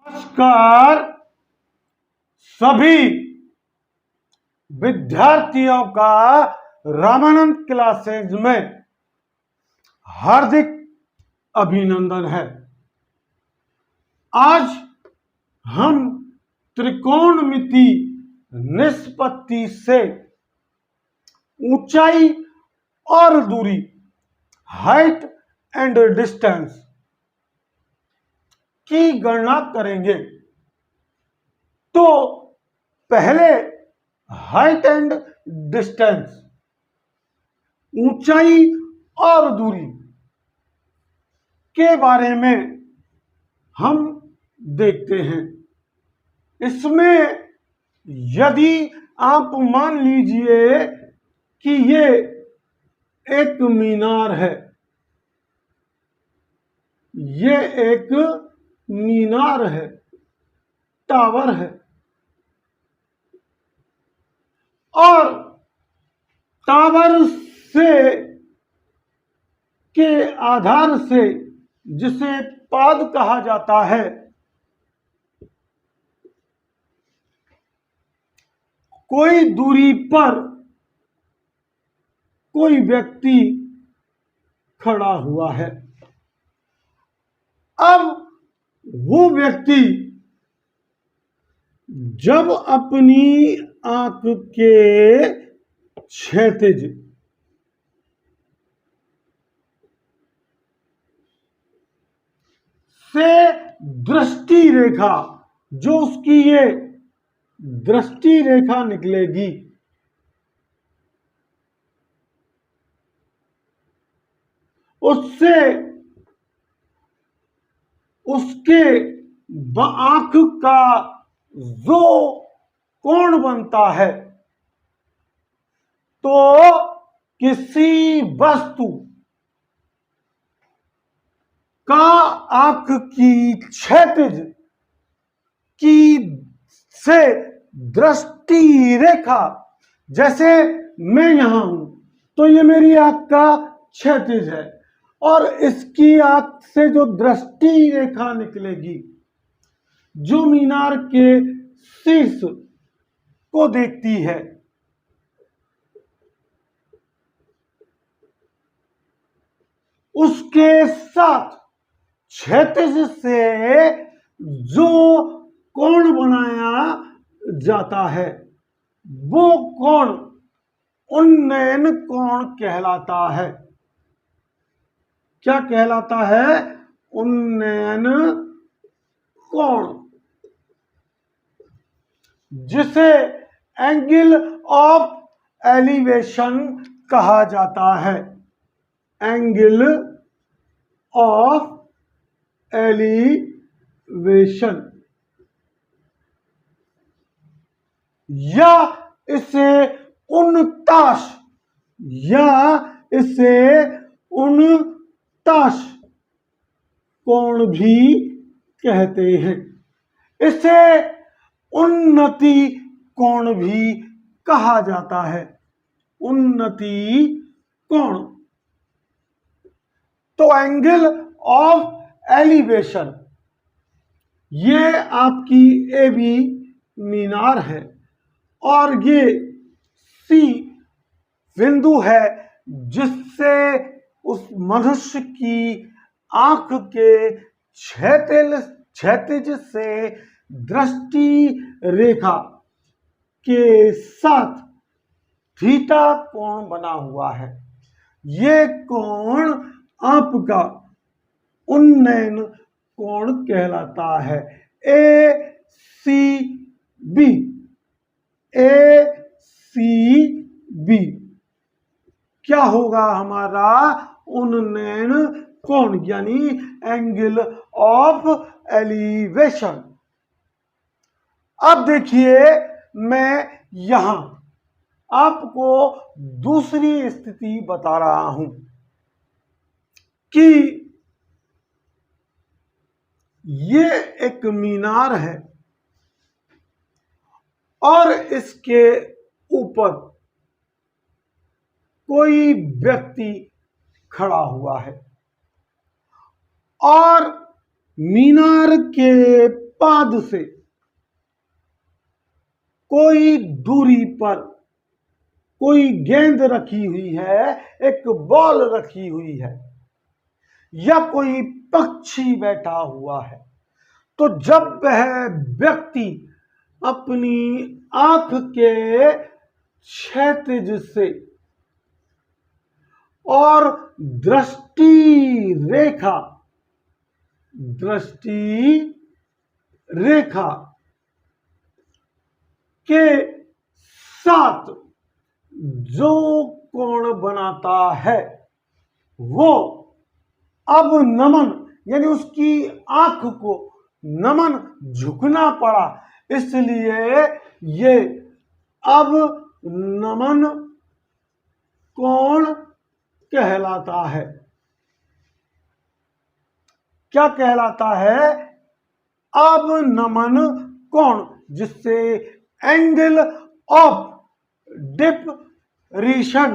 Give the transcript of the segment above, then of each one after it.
नमस्कार सभी विद्यार्थियों का रामानंद क्लासेज में हार्दिक अभिनंदन है। आज हम त्रिकोणमिति निष्पत्ति से ऊंचाई और दूरी, हाइट एंड डिस्टेंस की गणना करेंगे। तो पहले हाइट एंड डिस्टेंस, ऊंचाई और दूरी के बारे में हम देखते हैं। इसमें यदि आप मान लीजिए कि ये एक मीनार है, ये एक मीनार है, टावर है, और टावर से के आधार से, जिसे पाद कहा जाता है, कोई दूरी पर कोई व्यक्ति खड़ा हुआ है। अब वो व्यक्ति जब अपनी आंख के क्षैतिज से दृष्टि रेखा, जो उसकी ये दृष्टि रेखा निकलेगी, उससे उसके आंख का जो कोण बनता है, तो किसी वस्तु का आंख की क्षैतिज की से दृष्टि रेखा, जैसे मैं यहां हूं तो ये मेरी आंख का क्षैतिज है, और इसकी आंख से जो दृष्टि रेखा निकलेगी, जो मीनार के शीर्ष को देखती है, उसके साथ क्षैतिज से जो कोण बनाया जाता है, वो कोण उन्नयन कोण कहलाता है। क्या कहलाता है? उन्नयन कोण, जिसे एंगल ऑफ एलिवेशन कहा जाता है। एंगल ऑफ एलिवेशन, या इसे उनताश, या इसे उनताश कोण भी कहते हैं। इसे उन्नति कोण भी कहा जाता है। उन्नति कोण। तो एंगल ऑफ एलिवेशन, ये आपकी ए बी मीनार है, और ये सी बिंदु है, जिससे उस मनुष्य की आंख के क्षैतिज से दृष्टि रेखा के साथ थीटा कोण बना हुआ है। ये कोण आपका उन्नयन कोण कहलाता है। ए सी बी, ए सी बी क्या होगा हमारा? उन्नयन कोण, यानी एंगल ऑफ एलिवेशन। अब देखिए, मैं यहां आपको दूसरी स्थिति बता रहा हूं कि ये एक मीनार है, और इसके ऊपर कोई व्यक्ति खड़ा हुआ है, और मीनार के पाद से कोई दूरी पर कोई गेंद रखी हुई है, एक बॉल रखी हुई है, या कोई पक्षी बैठा हुआ है, तो जब वह व्यक्ति अपनी आंख के क्षैतिज से और दृष्टि रेखा के साथ जो कोण बनाता है वो अब नमन, यानी उसकी आंख को नमन झुकना पड़ा, इसलिए ये अब नमन कोण कहलाता है। क्या कहलाता है? अब नमन कोण, जिससे एंगल ऑफ डिप्रेशन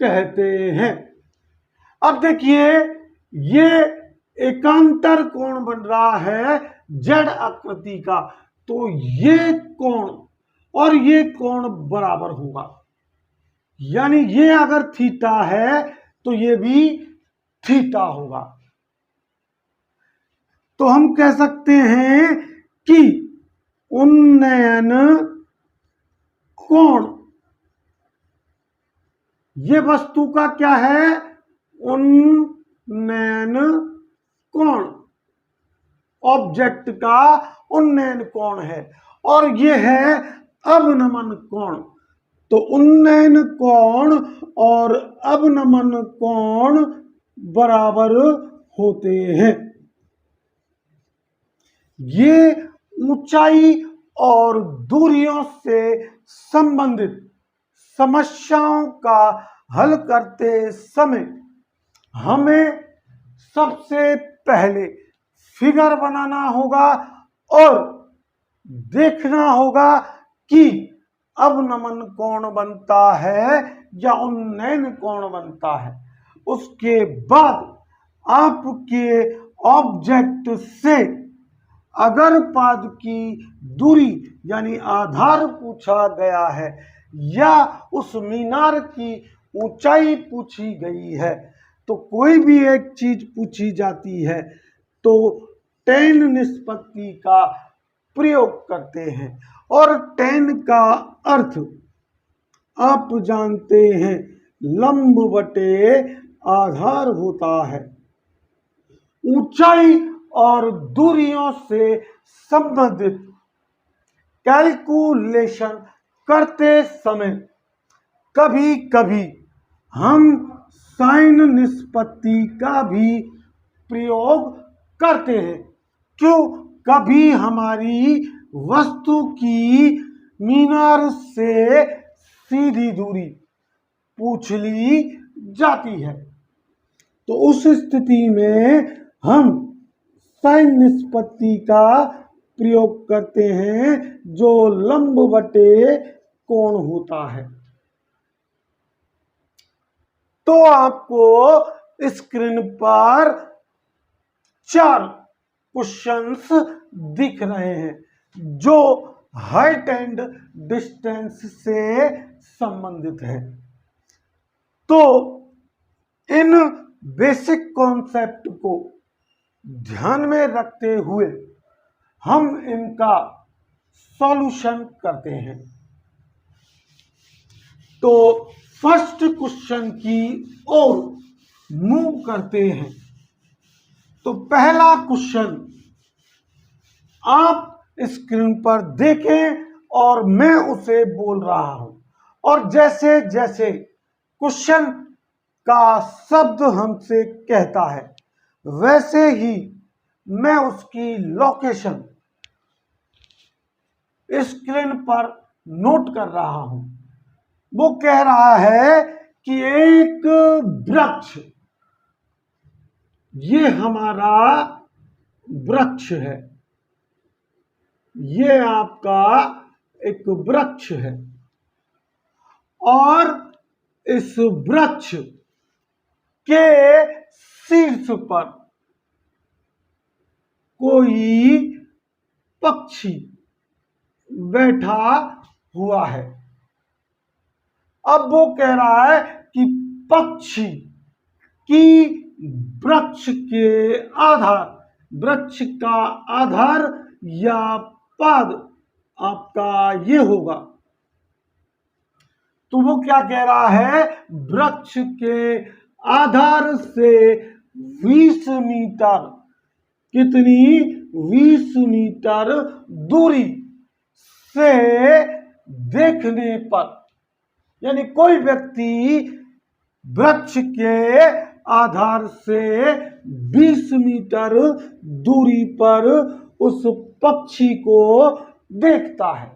कहते हैं। अब देखिए, ये एकांतर कोण बन रहा है जेड आकृति का, तो ये कोण और ये कोण बराबर होगा, यानी ये अगर थीटा है तो ये भी थीटा होगा। तो हम कह सकते हैं कि उन्नयन कोण, ये वस्तु का क्या है? उन्नयन कोण, ऑब्जेक्ट का उन्नयन कोण है, और ये है अवनमन कोण। तो उन्नयन कोण और अवनमन कोण बराबर होते हैं। ये ऊंचाई और दूरियों से संबंधित समस्याओं का हल करते समय हमें सबसे पहले फिगर बनाना होगा और देखना होगा कि अवनमन कोण बनता है या उन्नयन कोण बनता है। उसके बाद आपके ऑब्जेक्ट से अगर पाद की दूरी यानी आधार पूछा गया है या उस मीनार की ऊंचाई पूछी गई है, तो कोई भी एक चीज पूछी जाती है तो tan निष्पत्ति का प्रयोग करते हैं, और tan का अर्थ आप जानते हैं लंब बटे आधार होता है। ऊंचाई और दूरियों से संबंधित कैलकुलेशन करते समय कभी कभी हम साइन निष्पत्ति का भी प्रयोग करते हैं। क्यों? कभी हमारी वस्तु की मीनार से सीधी दूरी पूछ ली जाती है, तो उस स्थिति में हम साइन निष्पत्ति का प्रयोग करते हैं जो लंब बटे कोण होता है। तो आपको स्क्रीन पर 4 क्वेश्चंस दिख रहे हैं जो हाइट एंड डिस्टेंस से संबंधित है। तो इन बेसिक कॉन्सेप्ट को ध्यान में रखते हुए हम इनका सॉल्यूशन करते हैं। तो फर्स्ट क्वेश्चन की ओर मूव करते हैं। तो पहला क्वेश्चन आप स्क्रीन पर देखें और मैं उसे बोल रहा हूं, और जैसे जैसे क्वेश्चन का शब्द हमसे कहता है वैसे ही मैं उसकी लोकेशन स्क्रीन पर नोट कर रहा हूं। वो कह रहा है कि एक वृक्ष, ये हमारा वृक्ष है, ये आपका एक वृक्ष है, और इस वृक्ष के शीर्ष पर कोई पक्षी बैठा हुआ है। अब वो कह रहा है कि पक्षी की वृक्ष के आधार, वृक्ष का आधार या पाद आपका ये होगा। तो वो क्या कह रहा है, वृक्ष के आधार से 20 मीटर, कितनी 20 मीटर दूरी से देखने पर, यानी कोई व्यक्ति वृक्ष के आधार से 20 मीटर दूरी पर उस पक्षी को देखता है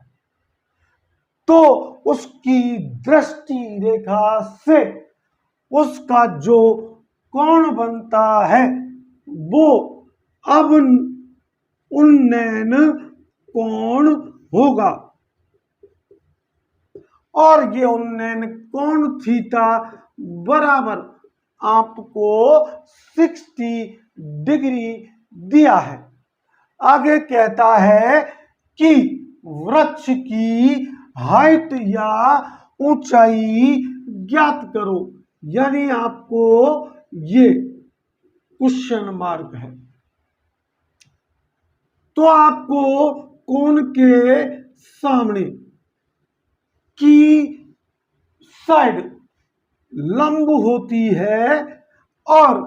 तो उसकी दृष्टि रेखा से उसका जो कोण बनता है वो अब उन्नयन कोण होगा। और ये उन्नयन कोण थीटा बराबर आपको 60 डिग्री दिया है। आगे कहता है कि वृक्ष की हाइट या ऊंचाई ज्ञात करो, यानी आपको ये क्वेश्चन मार्क है। तो आपको कोण के सामने की साइड लंब होती है और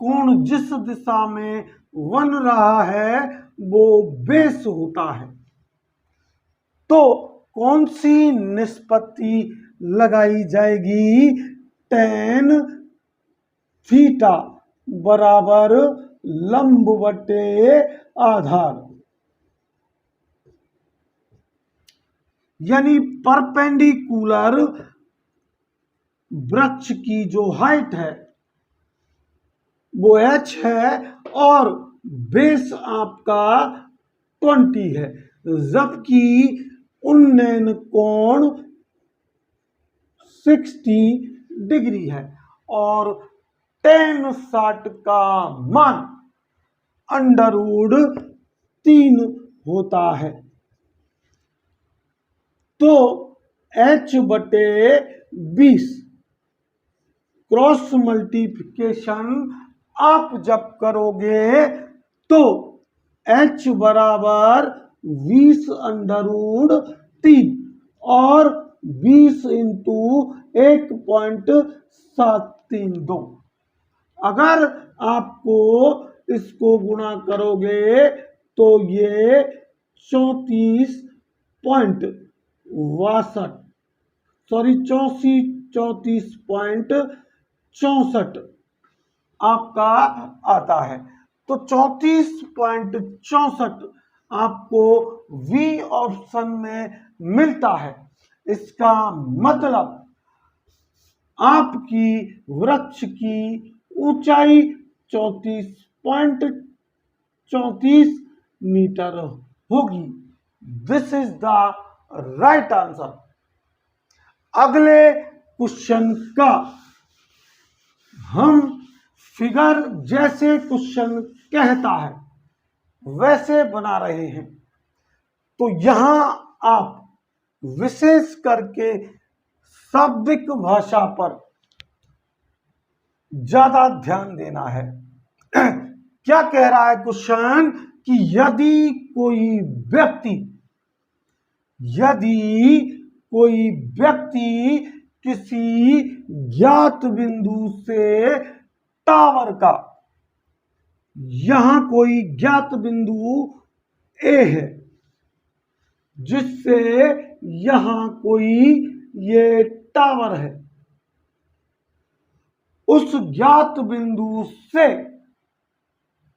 कोण जिस दिशा में बन रहा है वो बेस होता है। तो कौन सी निष्पत्ति लगाई जाएगी, tan थीटा बराबर लंब बटे आधार, यानी परपेंडिकुलर वृक्ष की जो हाइट है वो h है और बेस आपका 20 है, जबकि उन्नयन कोण 60 डिग्री है और tan 60 का मान √3 होता है। तो h बटे 20 क्रॉस मल्टीप्लिकेशन आप जब करोगे तो h बराबर 20 √3 और 20 इंटू 1.732। अगर आपको इसको गुणा करोगे तो ये 34.64 आपका आता है। तो 34.64 आपको V ऑप्शन में मिलता है। इसका मतलब आपकी वृक्ष की ऊंचाई 34.34 मीटर होगी। This is the right answer. अगले क्वेश्चन का हम फिगर जैसे क्वेश्चन कहता है वैसे बना रहे हैं। तो यहां आप विशेष करके शाब्दिक भाषा पर ज्यादा ध्यान देना है। क्या कह रहा है क्वेश्चन कि यदि कोई व्यक्ति किसी ज्ञात बिंदु से टावर का, यहां कोई ज्ञात बिंदु A है जिससे यहां कोई ये टावर है, उस ज्ञात बिंदु से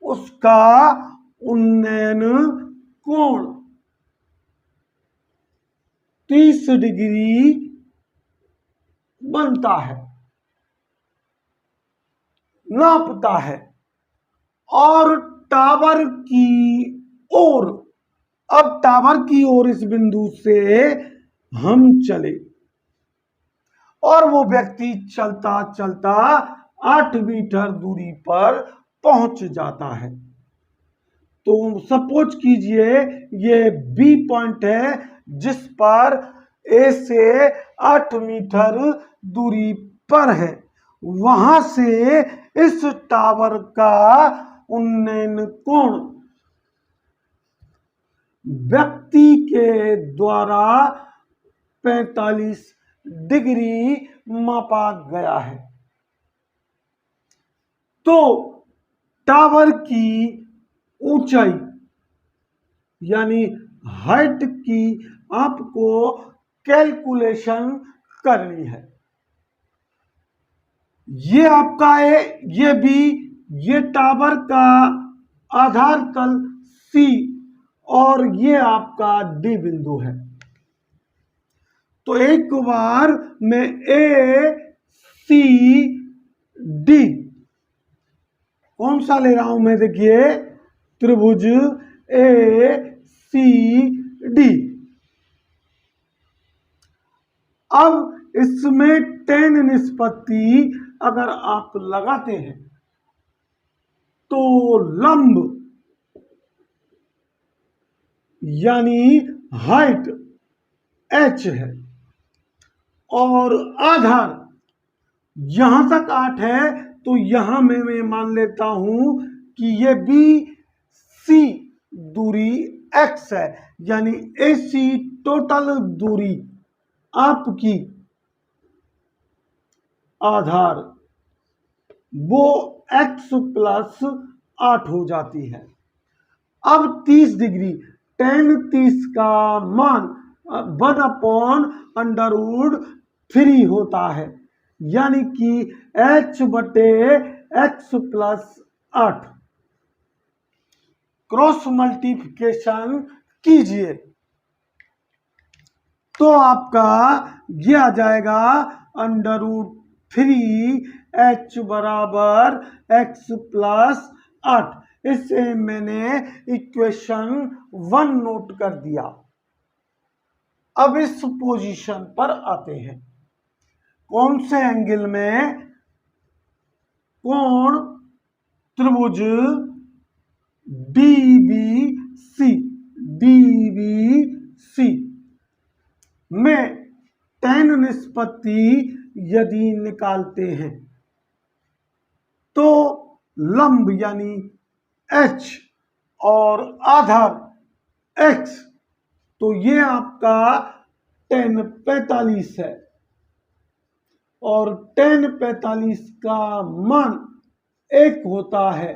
उसका उन्नयन कोण 30 डिग्री बनता है, नापता है। और टावर की ओर, अब टावर की ओर इस बिंदु से हम चले और वो व्यक्ति चलता चलता 8 मीटर दूरी पर पहुंच जाता है। तो सपोज कीजिए ये बी पॉइंट है जिस पर ए से 8 मीटर दूरी पर है। वहां से इस टावर का उन्नयन कोण व्यक्ति के द्वारा 45 डिग्री मापा गया है। तो टावर की ऊंचाई यानी हाइट की आपको कैलकुलेशन करनी है। ये आपका है, ये भी, ये टावर का आधार तल C और ये आपका D बिंदु है। तो एक बार मैं ACD कौन सा ले रहा हूं मैं, देखिए त्रिभुज ACD। अब इसमें tan निष्पत्ति अगर आप लगाते हैं तो लंब यानी हाइट h है और आधार यहां तक 8 है। तो यहां मैं मान लेता हूं कि ये BC दूरी x है, यानी AC टोटल दूरी आपकी आधार वो x प्लस 8 हो जाती है। अब 30 डिग्री tan 30 का मान 1/√3 होता है, यानी कि h बटे x प्लस 8। क्रॉस मल्टीप्लिकेशन कीजिए तो आपका ये आ जाएगा √3h बराबर x प्लस 8। इसे मैंने इक्वेशन 1 नोट कर दिया। अब इस पोजीशन पर आते हैं, कौन से एंगल में कोण त्रिभुज DBC में tan निष्पत्ति यदि निकालते हैं तो लंब यानी h और आधार x, तो ये आपका tan 45 है और tan 45 का मान 1 होता है,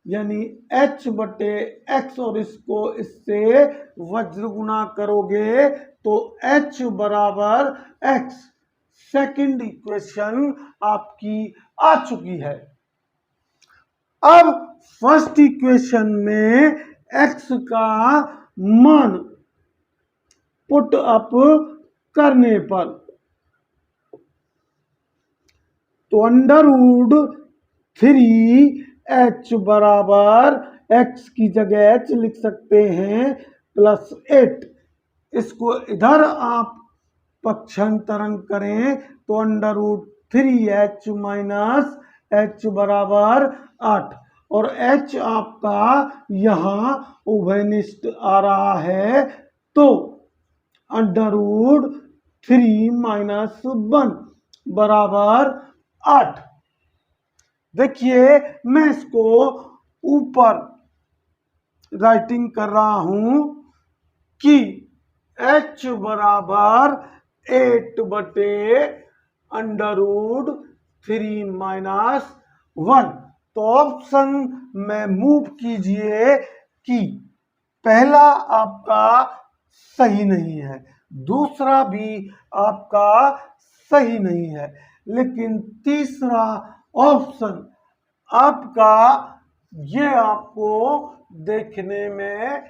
यानी h बटे x और इसको इससे वज्र गुना करोगे तो h बराबर x। सेकंड इक्वेशन आपकी आ चुकी है। अब फर्स्ट इक्वेशन में x का मान पुट अप करने पर तो √3h बराबर x की जगह h लिख सकते हैं +8। इसको इधर आप पक्षांतरण करें तो √3h माइनस h बराबर 8 और h आपका यहां उभयनिष्ठ आ रहा है, तो √3 माइनस 1 बराबर 8। देखिए मैं इसको ऊपर राइटिंग कर रहा हूं कि h बराबर 8 बटे √3 माइनस 1। तो ऑप्शन में मूव कीजिए कि पहला आपका सही नहीं है, दूसरा भी आपका सही नहीं है, लेकिन तीसरा ऑप्शन आपका ये आपको देखने में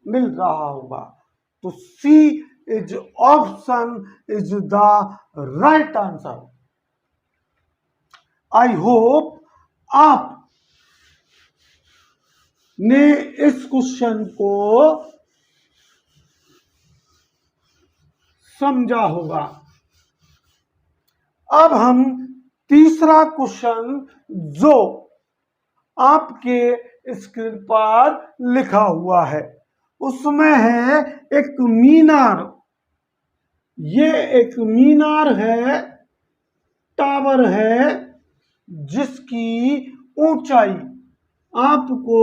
मिल रहा होगा। तो C is option is the right answer. I hope आप ने इस क्वेश्चन को समझा होगा। अब हम तीसरा क्वेश्चन जो आपके स्क्रीन पर लिखा हुआ है उसमें है एक मीनार। ये एक मीनार है, टावर है, जिसकी ऊंचाई आपको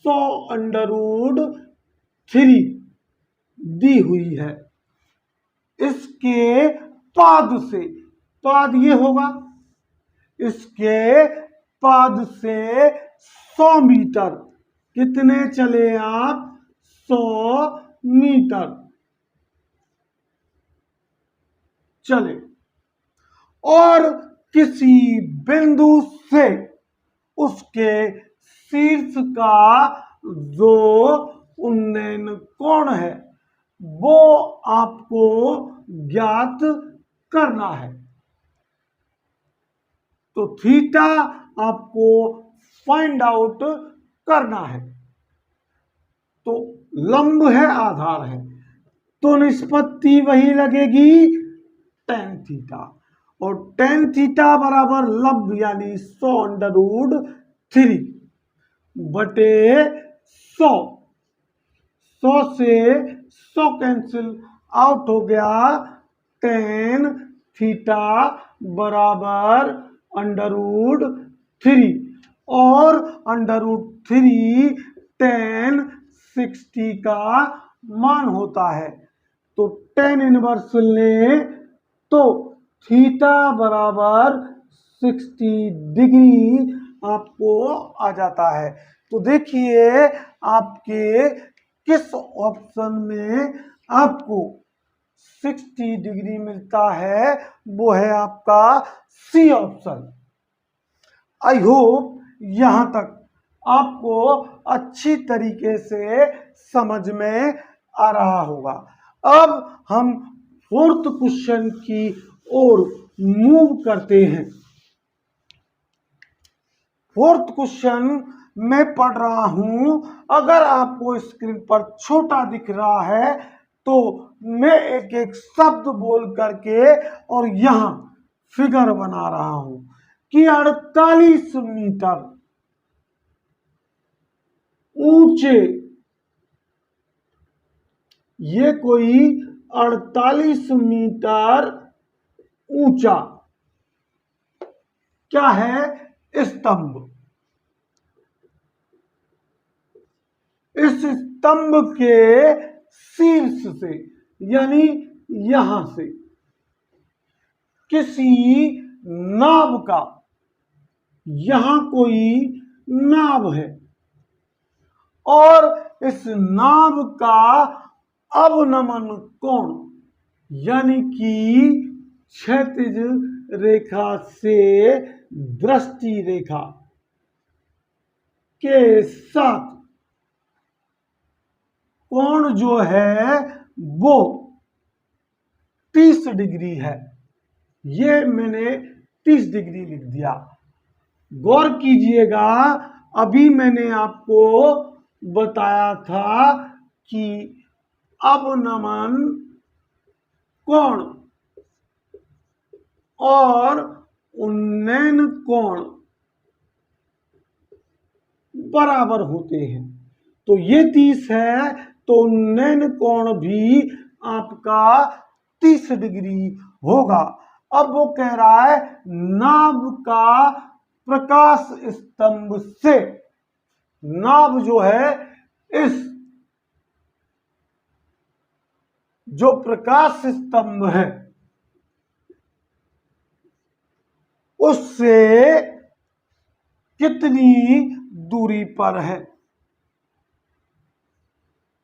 100√3 दी हुई है। इसके पाद से, पाद ये होगा, इसके पाद से 100 मीटर, कितने चले आप, 100 मीटर चले, और किसी बिंदु से उसके शीर्ष का जो उन्नयन कोण है वो आपको ज्ञात करना है। तो थीटा आपको फाइंड आउट करना है। तो लंब है, आधार है, तो निष्पत्ति वही लगेगी tan थीटा, और tan थीटा बराबर लंब यानी 100√3 बटे 100। 100 से 100 कैंसिल आउट हो गया, tan थीटा बराबर √3, और √3 tan 60 का मान होता है। तो tan इनवर्स लें तो थीटा बराबर 60 डिग्री आपको आ जाता है। तो देखिए आपके किस ऑप्शन में आपको 60 डिग्री मिलता है, वो है आपका सी ऑप्शन। आई होप यहां तक आपको अच्छी तरीके से समझ में आ रहा होगा। अब हम फोर्थ क्वेश्चन की ओर मूव करते हैं। फोर्थ क्वेश्चन मैं पढ़ रहा हूं, अगर आपको स्क्रीन पर छोटा दिख रहा है तो मैं एक एक शब्द बोल करके और यहां फिगर बना रहा हूं कि 48 मीटर ऊंचे, ये कोई 48 मीटर ऊंचा क्या है, स्तंभ। इस स्तंभ के शीर्ष से यानी यहां से किसी नाव का, यहां कोई नाव है और इस नाव का अवनमन कोण यानी कि क्षैतिज रेखा से दृष्टि रेखा के साथ कोण जो है वो 30 डिग्री है। ये मैंने 30 डिग्री लिख दिया। गौर कीजिएगा, अभी मैंने आपको बताया था कि अवनमन कोण और उन्नयन कोण बराबर होते हैं। तो ये 30 है तो उन्नयन कोण भी आपका 30 डिग्री होगा। अब वो कह रहा है नाव का प्रकाश स्तंभ से, नाव जो है इस जो प्रकाश स्तंभ है उससे कितनी दूरी पर है।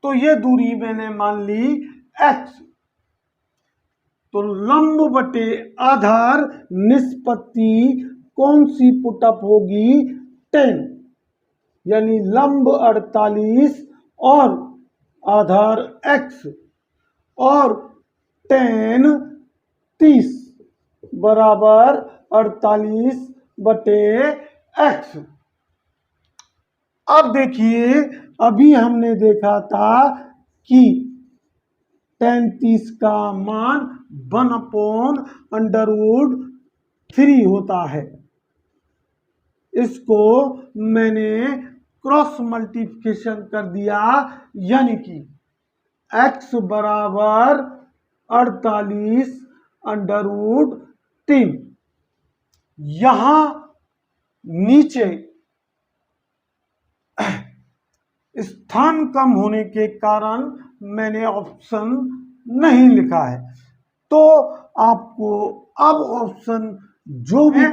तो ये दूरी मैंने मान ली x। तो लंब बटे आधार निष्पत्ति कौन सी पुटअप होगी, 10, यानी लंब 48 और आधार x और tan 30 बराबर 48 बटे x। अब देखिए, अभी हमने देखा था कि tan30 का मान 1/√3 होता है। इसको मैंने क्रॉस मल्टीप्लिकेशन कर दिया, यानी कि x बराबर 48/√3। यहां नीचे स्थान कम होने के कारण मैंने ऑप्शन नहीं लिखा है, तो आपको अब ऑप्शन जो भी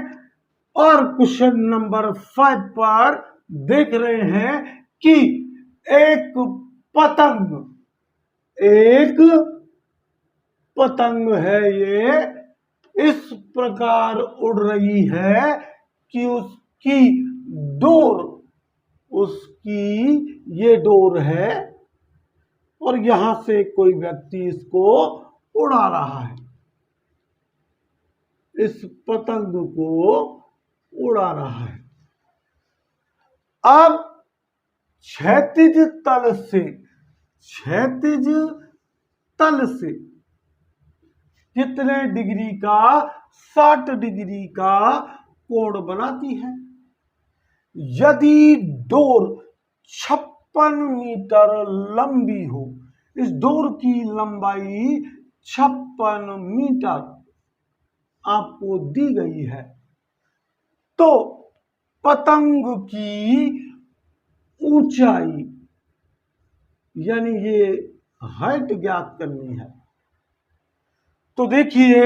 और क्वेश्चन नंबर 5 पर देख रहे हैं कि एक पतंग है, ये इस प्रकार उड़ रही है कि उसकी ये डोर है और यहां से कोई व्यक्ति इसको उड़ा रहा है, इस पतंग को उड़ा रहा है। अब क्षैतिज तल से कितने डिग्री का, 60 डिग्री का कोण बनाती है। यदि डोर 56 मीटर लंबी हो, इस डोर की लंबाई 56 मीटर आपको दी गई है, तो पतंग की ऊंचाई यानी ये हाइट ज्ञात करनी है। तो देखिए,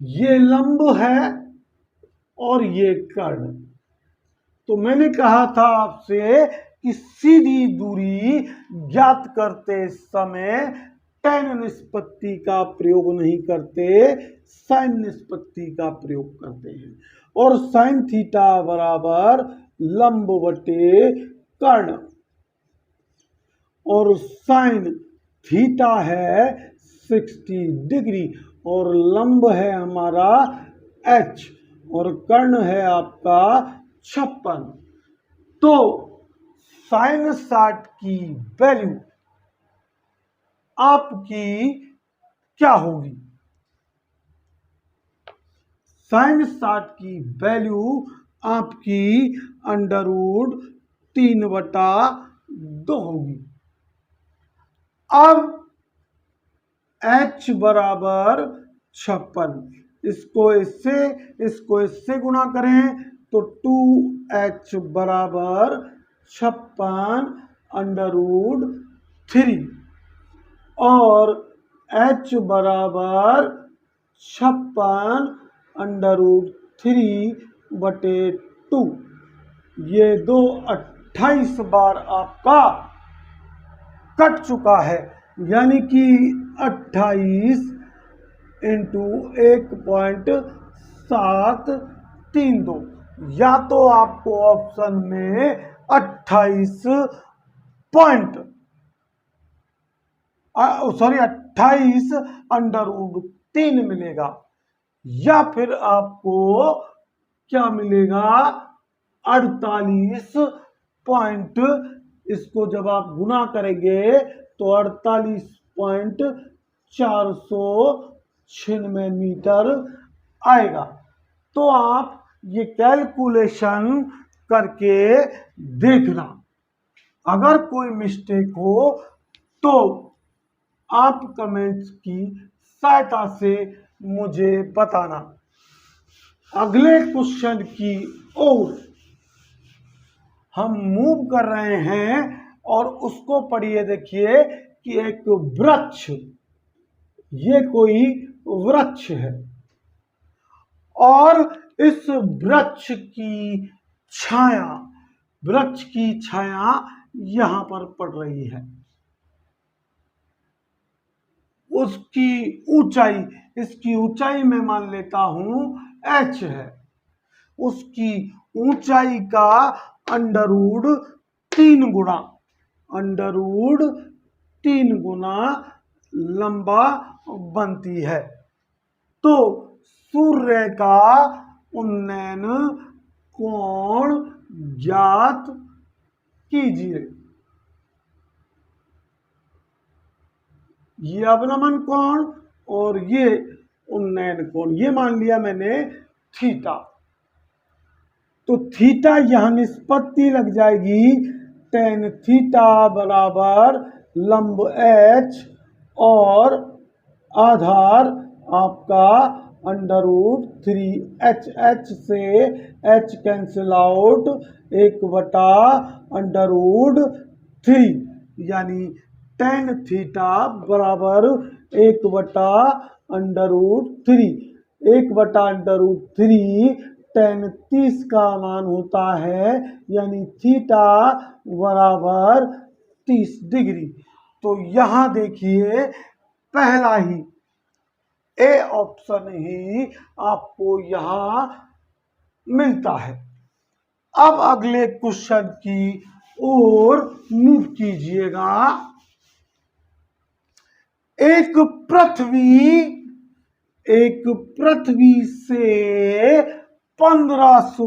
ये लंब है और ये कर्ण। तो मैंने कहा था आपसे कि सीधी दूरी ज्ञात करते समय tan निष्पत्ति का प्रयोग नहीं करते, sin निष्पत्ति का प्रयोग करते हैं। और sin थीटा बराबर लंब बटे कर्ण, और sin थीटा है 60 डिग्री और लंब है हमारा h और कर्ण है आपका 56। तो sin 60 की वैल्यू आपकी क्या होगी? sin 60 की वैल्यू आपकी √3/2 होगी। अब h बराबर 56, इसको इससे गुणा करें तो 2h बराबर 56/√3 और h बराबर 56/√3/2। ये 2 28 बार आपका कट चुका है, यानी कि 28 × 1.732, या तो आपको ऑप्शन में 28/√3 मिलेगा, या फिर आपको क्या मिलेगा 48 पॉइंट। इसको जब आप गुना करेंगे तो 48.496 मीटर आएगा। तो आप ये कैलकुलेशन करके देखना, अगर कोई मिस्टेक हो तो आप कमेंट्स की सहायता से मुझे बताना। अगले क्वेश्चन की ओर हम मूव कर रहे हैं और उसको पढ़िए। देखिए कि एक वृक्ष, ये कोई वृक्ष है और इस वृक्ष की छाया यहां पर पड़ रही है। उसकी ऊंचाई, इसकी ऊंचाई मैं मान लेता हूं h है, उसकी ऊंचाई का √3 गुना लंबा बनती है। तो सूर्य का उन्नयन कोण ज्ञात कीजिए। ये अवनमन कोण और ये उन्नयन कोण, ये मान लिया मैंने थीटा। तो थीटा यहां निष्पत्ति लग जाएगी टेन थीटा बराबर लंब एच और आधार आपका √3 एच से एच कैंसिल आउट 1/√3 यानी टेन थीटा बराबर 1/√3। 1/√3 टेन 30 का मान होता है, यानी थीटा बराबर 30 डिग्री। तो यहां देखिए पहला ही ए ऑप्शन ही आपको यहां मिलता है। अब अगले क्वेश्चन की ओर मूव कीजिएगा। एक पृथ्वी से 1500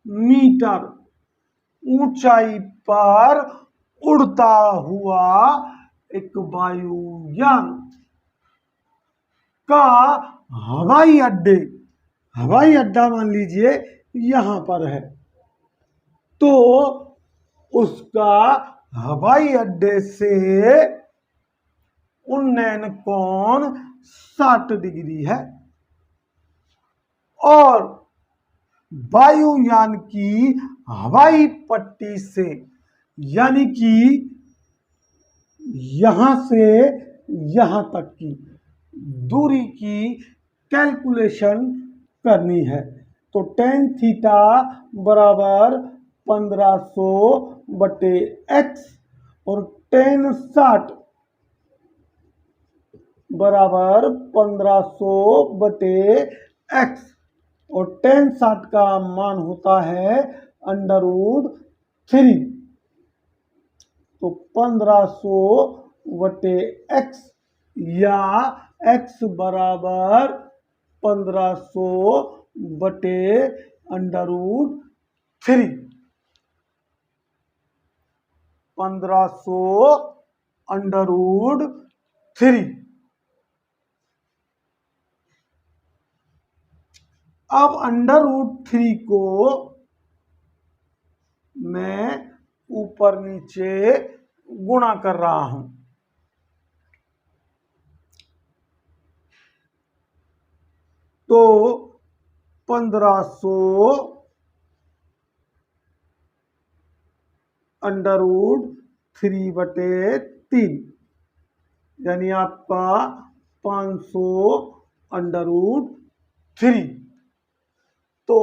मीटर ऊंचाई पर उड़ता हुआ एक वायुयान का हवाई अड्डा मान लीजिए यहां पर है, तो उसका हवाई अड्डे से उन्नयन कोण 60 डिग्री है और वायुयान की हवाई पट्टी से, यानी कि यहां से यहां तक की दूरी की कैलकुलेशन करनी है। तो टेन थीटा बराबर 1500/x और टेन 60 बराबर 1500/x और टेन 60 का मान होता है √3। तो 1500/x या x बराबर 1500/√3। 1500/√3। अब √3 को मैं ऊपर नीचे गुणा कर रहा हूं, तो 1500/3 यानी आपका 500/3। तो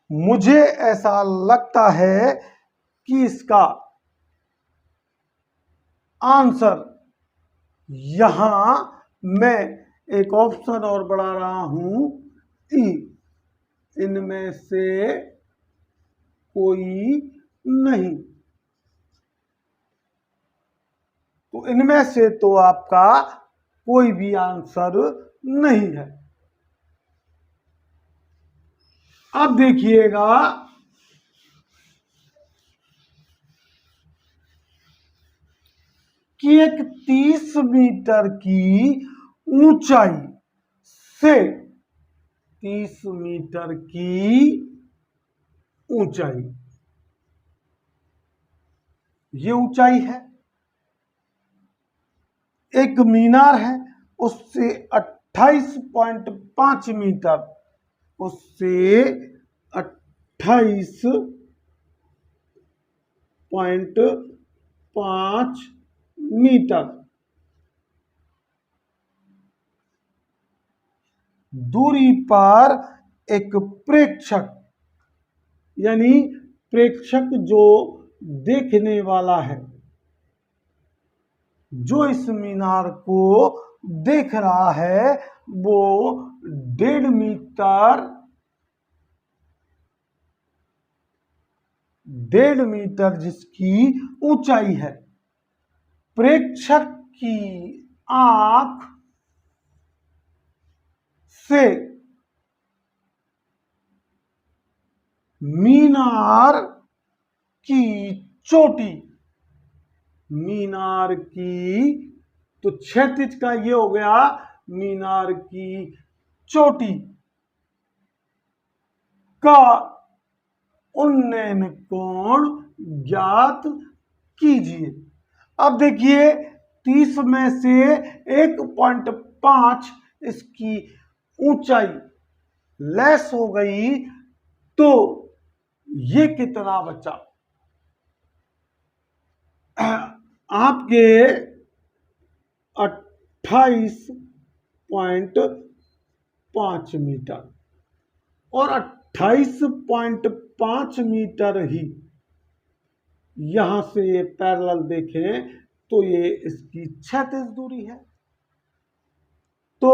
मुझे ऐसा लगता है कि इसका आंसर यहां मैं एक ऑप्शन और बढ़ा रहा हूं ई, इनमें से कोई नहीं। तो इनमें से तो आपका कोई भी आंसर नहीं है। अब देखिएगा कि एक 30 मीटर की ऊंचाई से 30 मीटर की ऊंचाई, ये ऊंचाई है, एक मीनार है उससे 28.5 मीटर, उससे 28.5 मीटर दूरी पर एक प्रेक्षक, यानी प्रेक्षक जो देखने वाला है, जो इस मीनार को देख रहा है, वो 1.5 मीटर जिसकी ऊंचाई है। प्रेक्षक की आंख से मीनार की चोटी, मीनार की, तो क्षैतिज का ये हो गया मीनार की चोटी का उन्नयन कोण ज्ञात कीजिए। अब देखिए 30 में से 1.5 इसकी ऊंचाई लेस हो गई तो ये कितना बचा? आपके 28.5 मीटर, और 28.5 मीटर ही यहां से ये पैरेलल देखें तो ये इसकी क्षैतिज दूरी है। तो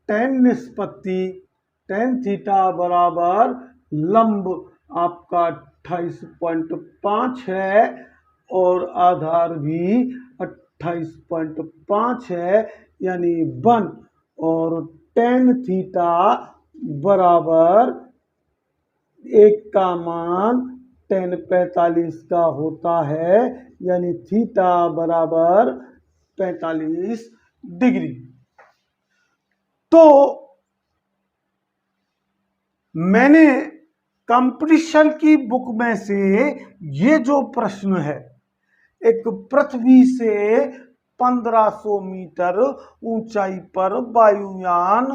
tan निष्पत्ति tan थीटा बराबर लंब आपका 28.5 है और आधार भी 28.5 है, यानी 1, और tan थीटा बराबर 1 का मान tan 45 का होता है, यानी थीटा बराबर 45 डिग्री। तो मैंने कंपटीशन की बुक में से ये जो प्रश्न है, एक पृथ्वी से 1500 मीटर ऊंचाई पर वायुयान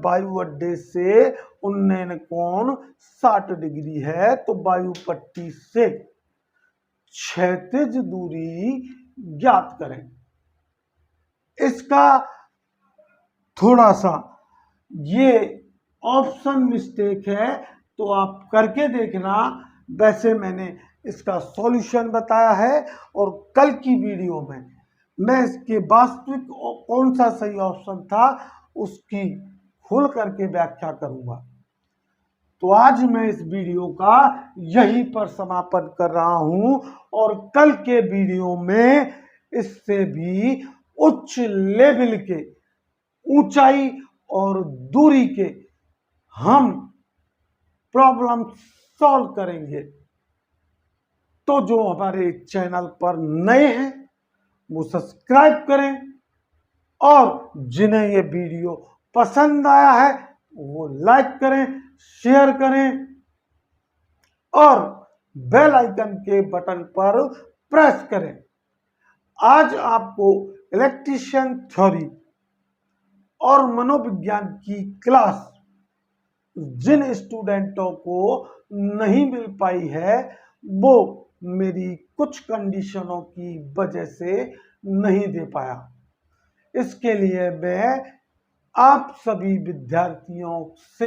वायु अड्डे से उन्नयन कोण 60 डिग्री है, तो वायु पट्टी से क्षैतिज दूरी ज्ञात करें। इसका थोड़ा सा ये ऑप्शन मिस्टेक है, तो आप करके देखना। वैसे मैंने इसका सॉल्यूशन बताया है और कल की वीडियो में मैं इसके वास्तविक कौन सा सही ऑप्शन था उसकी खुल करके व्याख्या करूंगा। तो आज मैं इस वीडियो का यहीं पर समापन कर रहा हूं और कल के वीडियो में इससे भी उच्च लेवल के ऊंचाई और दूरी के हम प्रॉब्लम सॉल्व करेंगे। तो जो हमारे चैनल पर नए हैं वो सब्सक्राइब करें, और जिन्हें ये वीडियो पसंद आया है वो लाइक करें, शेयर करें और बेल आइकन के बटन पर प्रेस करें। आज आपको इलेक्ट्रिशियन थ्योरी और मनोविज्ञान की क्लास जिन स्टूडेंटों को नहीं मिल पाई है वो मेरी कुछ कंडीशनों की वजह से नहीं दे पाया। इसके लिए मैं आप सभी विद्यार्थियों से